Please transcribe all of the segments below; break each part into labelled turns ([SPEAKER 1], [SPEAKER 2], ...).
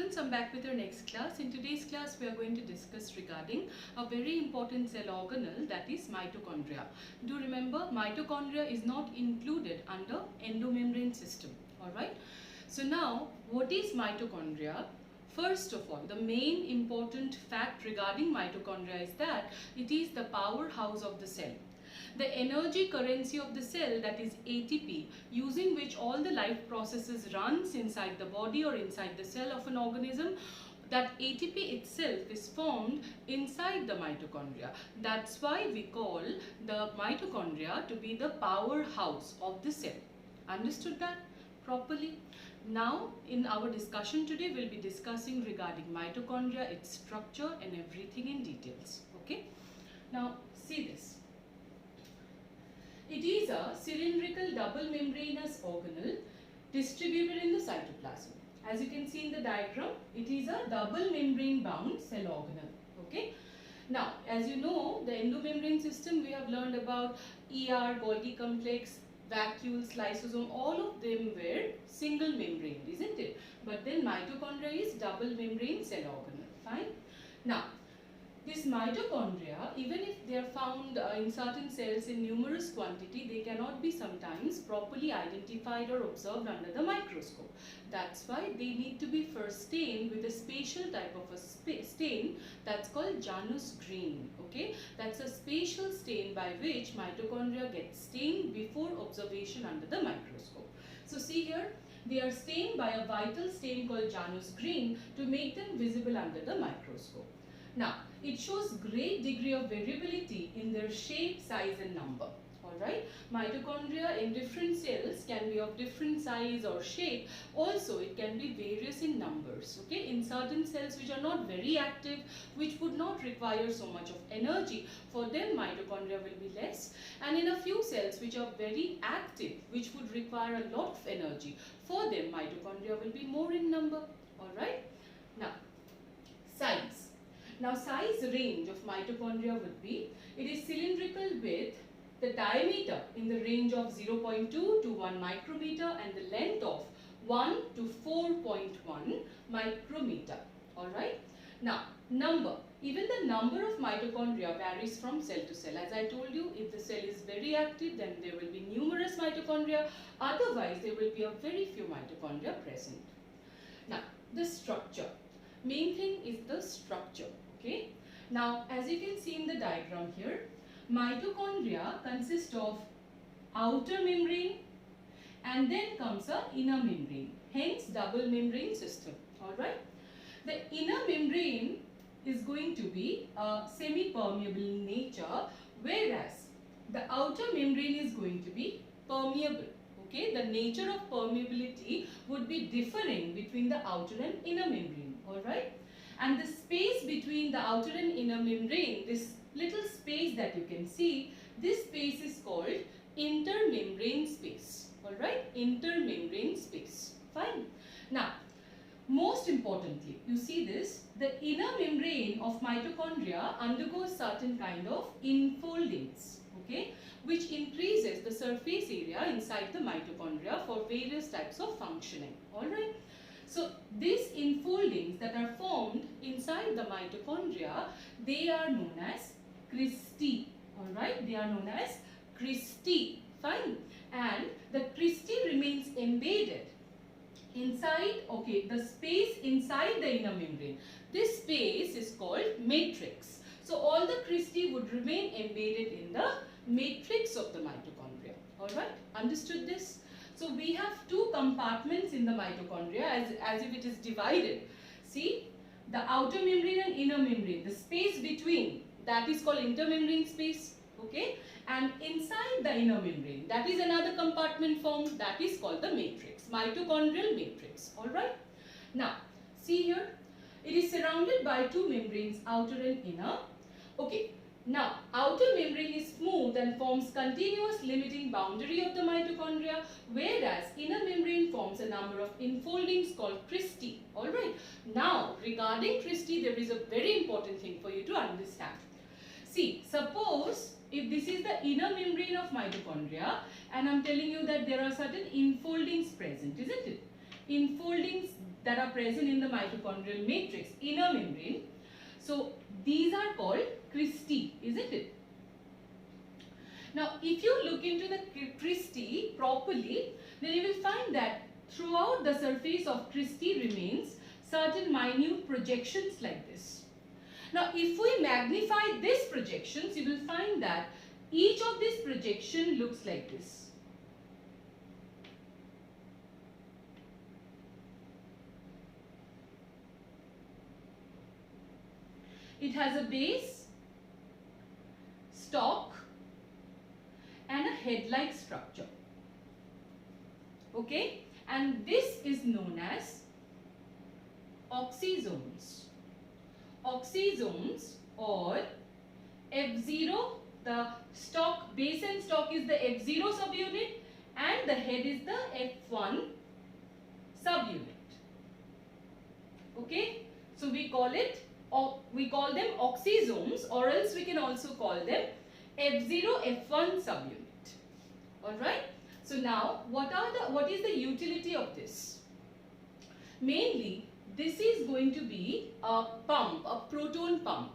[SPEAKER 1] students, I'm back with your next class. In today's class, we are going to discuss regarding a very important cell organelle, that is mitochondria. Do remember, mitochondria is not included under endomembrane system. Alright. So now, what is mitochondria? First of all, the main important fact regarding mitochondria is that it is the powerhouse of the cell. The energy currency of the cell, that is ATP, using which all the life processes runs inside the body or inside the cell of an organism, that ATP itself is formed inside the mitochondria. That's why we call the mitochondria to be the powerhouse of the cell. Understood that properly? Now, in our discussion today, we'll be discussing regarding mitochondria, its structure and everything in details. Okay? Now, see this. It is a cylindrical double membranous organelle distributed in the cytoplasm. As you can see in the diagram, it is a double membrane bound cell organelle. Okay. Now, as you know, the endomembrane system, we have learned about ER, Golgi complex, vacuoles, lysosome, all of them were single membrane, isn't it? But then mitochondria is double membrane cell organelle. Fine. Now, this mitochondria, even if they are found in certain cells in numerous quantity, they cannot be sometimes properly identified or observed under the microscope. That's why they need to be first stained with a special type of a stain that's called Janus green. Okay, that's a special stain by which mitochondria get stained before observation under the microscope. So see here, they are stained by a vital stain called Janus green to make them visible under the microscope. Now, it shows great degree of variability in their shape, size and number. Alright, mitochondria in different cells can be of different size or shape. Also, it can be various in numbers. Okay, in certain cells which are not very active, which would not require so much of energy, for them mitochondria will be less. And in a few cells which are very active, which would require a lot of energy, for them mitochondria will be more in number. Alright, now size. Now, size range of mitochondria would be, it is cylindrical with the diameter in the range of 0.2 to 1 micrometer and the length of 1 to 4.1 micrometer. Alright. Now, number. Even the number of mitochondria varies from cell to cell. As I told you, if the cell is very active, then there will be numerous mitochondria. Otherwise, there will be a very few mitochondria present. Now, the structure. Main thing is the structure. Okay. Now, as you can see in the diagram here, mitochondria consist of outer membrane and then comes a inner membrane. Hence, double membrane system. Alright. The inner membrane is going to be semi-permeable in nature, whereas the outer membrane is going to be permeable. Okay. The nature of permeability would be differing between the outer and inner membrane. Alright. And the space between the outer and inner membrane, this little space that you can see, this space is called intermembrane space. Alright, intermembrane space. Fine. Now, most importantly, you see this, the inner membrane of mitochondria undergoes certain kind of infoldings, okay, which increases the surface area inside the mitochondria for various types of functioning. Alright. So, these infoldings that are formed inside the mitochondria, they are known as cristae. Alright, they are known as cristae. Fine. And the cristae remains embedded inside, okay, the space inside the inner membrane. This space is called matrix. So, all the cristae would remain embedded in the matrix of the mitochondria. Alright, understood this? So, we have two compartments in the mitochondria as if it is divided. See, the outer membrane and inner membrane, the space between, that is called intermembrane space. Okay, and inside the inner membrane, that is another compartment formed, that is called the matrix, mitochondrial matrix. Alright. Now, see here, it is surrounded by two membranes, outer and inner. Okay. Now, outer membrane is smooth and forms continuous limiting boundary of the mitochondria, whereas inner membrane forms a number of infoldings called cristae. Alright. Now, regarding cristae, there is a very important thing for you to understand. See, suppose if this is the inner membrane of mitochondria and I am telling you that there are certain infoldings present, isn't it? Infoldings that are present in the mitochondrial matrix, inner membrane. So these are called cristae, isn't it? Now if you look into the cristae properly, then you will find that throughout the surface of cristae remains certain minute projections like this. Now if we magnify these projections, you will find that each of these projection looks like this. It has a base, stalk and a head-like structure. Okay, and this is known as oxysomes. Oxysomes or F0, the stalk, base and stalk is the F0 subunit and the head is the F1 subunit. Okay, so we call them oxysomes, or else we can also call them F0 F1 subunit. Alright, so now what is the utility of this? Mainly this is going to be a pump, a proton pump,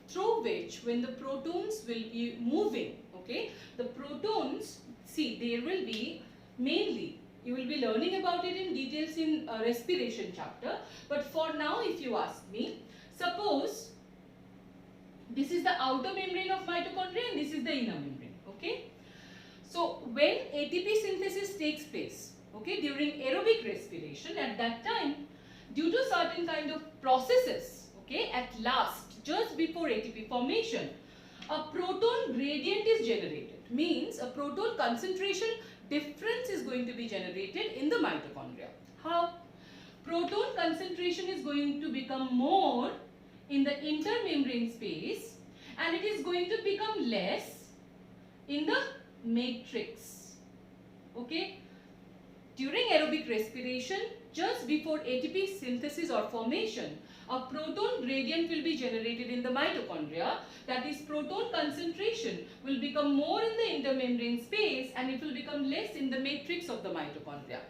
[SPEAKER 1] through which when the protons will be moving, okay, the protons, see, there will be mainly, you will be learning about it in details in respiration chapter, but for now if you ask me, suppose this is the outer membrane of mitochondria and this is the inner membrane, okay. So when ATP synthesis takes place, okay, during aerobic respiration, at that time, due to certain kind of processes, okay, at last, just before ATP formation, a proton gradient is generated. Means a proton concentration difference is going to be generated in the mitochondria. How? Proton concentration is going to become more in the intermembrane space and it is going to become less in the matrix. Okay? During aerobic respiration, just before ATP synthesis or formation, a proton gradient will be generated in the mitochondria. That is, proton concentration will become more in the intermembrane space and it will become less in the matrix of the mitochondria.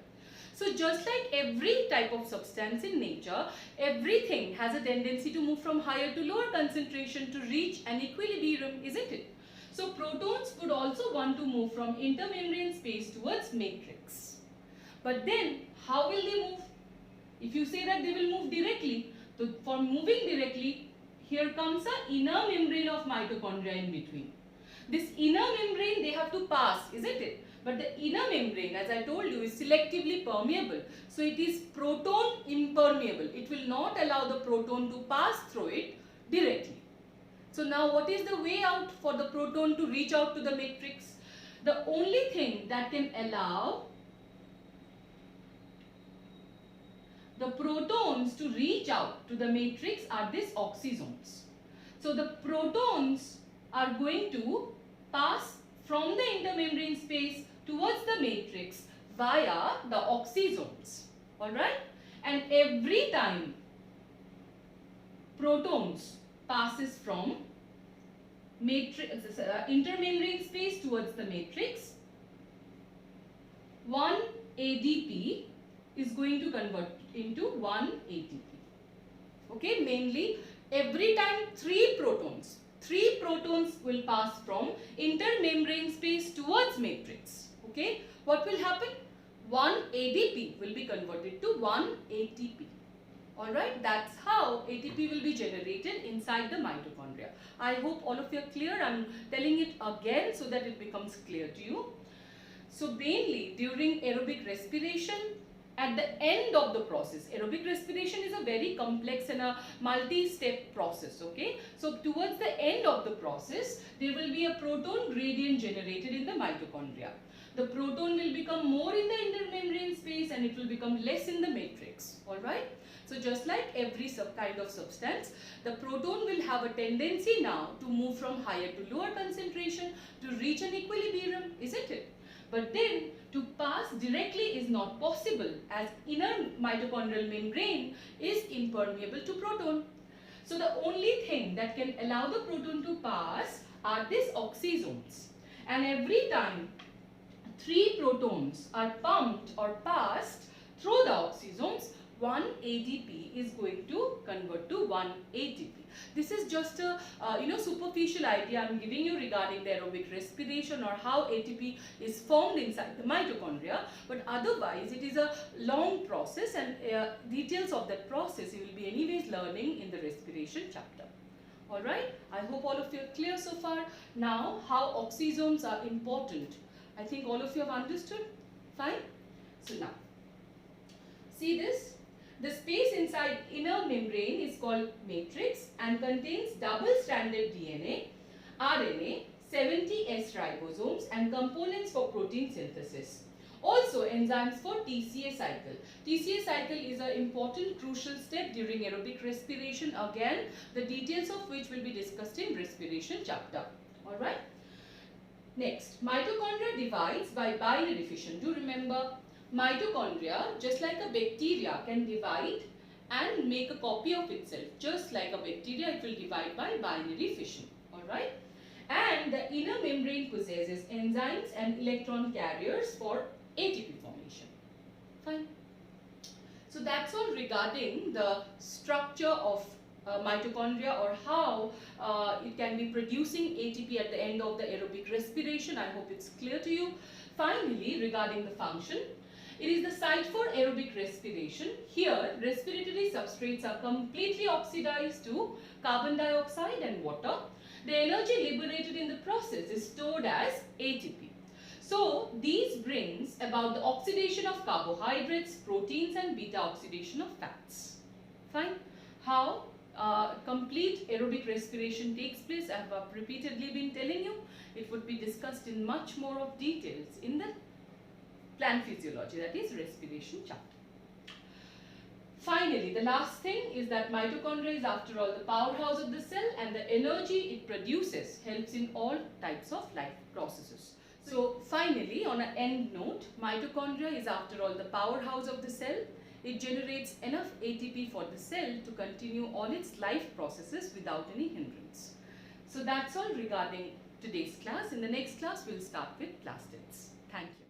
[SPEAKER 1] So just like every type of substance in nature, everything has a tendency to move from higher to lower concentration to reach an equilibrium, isn't it? So protons would also want to move from intermembrane space towards matrix. But then how will they move? If you say that they will move directly, so for moving directly, here comes an inner membrane of mitochondria in between. This inner membrane they have to pass, isn't it? But the inner membrane, as I told you, is selectively permeable. So it is proton impermeable. It will not allow the proton to pass through it directly. So now what is the way out for the proton to reach out to the matrix? The only thing that can allow the protons to reach out to the matrix are these oxysomes. So the protons are going to pass from the intermembrane space towards the matrix via the oxysomes. Alright? And every time protons passes from intermembrane space towards the matrix, 1 ADP is going to convert into 1 ATP. Okay, mainly every time 3 protons will pass from intermembrane space towards matrix. Okay, what will happen? 1 ADP will be converted to 1 ATP. Alright, that's how ATP will be generated inside the mitochondria. I hope all of you are clear. I am telling it again so that it becomes clear to you. So mainly during aerobic respiration, at the end of the process, aerobic respiration is a very complex and a multi-step process, okay. So towards the end of the process, there will be a proton gradient generated in the mitochondria. The proton will become more in the intermembrane space and it will become less in the matrix, alright. So just like every kind of substance, the proton will have a tendency now to move from higher to lower concentration to reach an equilibrium, isn't it? But then to pass directly is not possible as inner mitochondrial membrane is impermeable to proton. So the only thing that can allow the proton to pass are these oxysomes. And every time 3 protons are pumped or passed through the oxysomes, 1 ADP is going to convert to 1 ATP. This is just a superficial idea I am giving you regarding the aerobic respiration or how ATP is formed inside the mitochondria, but otherwise it is a long process, and details of that process you will be anyways learning in the respiration chapter. Alright, I hope all of you are clear so far. Now, how oxysomes are important. I think all of you have understood. Fine. So now, see this. The space inside inner membrane is called matrix and contains double-stranded DNA, RNA, 70 S ribosomes and components for protein synthesis. Also enzymes for TCA cycle. TCA cycle is an important crucial step during aerobic respiration. Again, the details of which will be discussed in respiration chapter. Alright. Next, mitochondria divides by binary fission. Do remember, mitochondria, just like a bacteria, can divide and make a copy of itself. Just like a bacteria, it will divide by binary fission. Alright. And the inner membrane possesses enzymes and electron carriers for ATP formation. Fine. So that's all regarding the structure of mitochondria or how it can be producing ATP at the end of the aerobic respiration. I hope it's clear to you. Finally, regarding the function, it is the site for aerobic respiration. Here, respiratory substrates are completely oxidized to carbon dioxide and water. The energy liberated in the process is stored as ATP. So, these brings about the oxidation of carbohydrates, proteins and beta oxidation of fats. Fine. How complete aerobic respiration takes place, I have repeatedly been telling you. It would be discussed in much more of details in the plant physiology, that is respiration chapter. Finally, the last thing is that mitochondria is after all the powerhouse of the cell, and the energy it produces helps in all types of life processes. So finally, on an end note, mitochondria is after all the powerhouse of the cell. It generates enough ATP for the cell to continue all its life processes without any hindrance. So that's all regarding today's class. In the next class, we'll start with plastids. Thank you.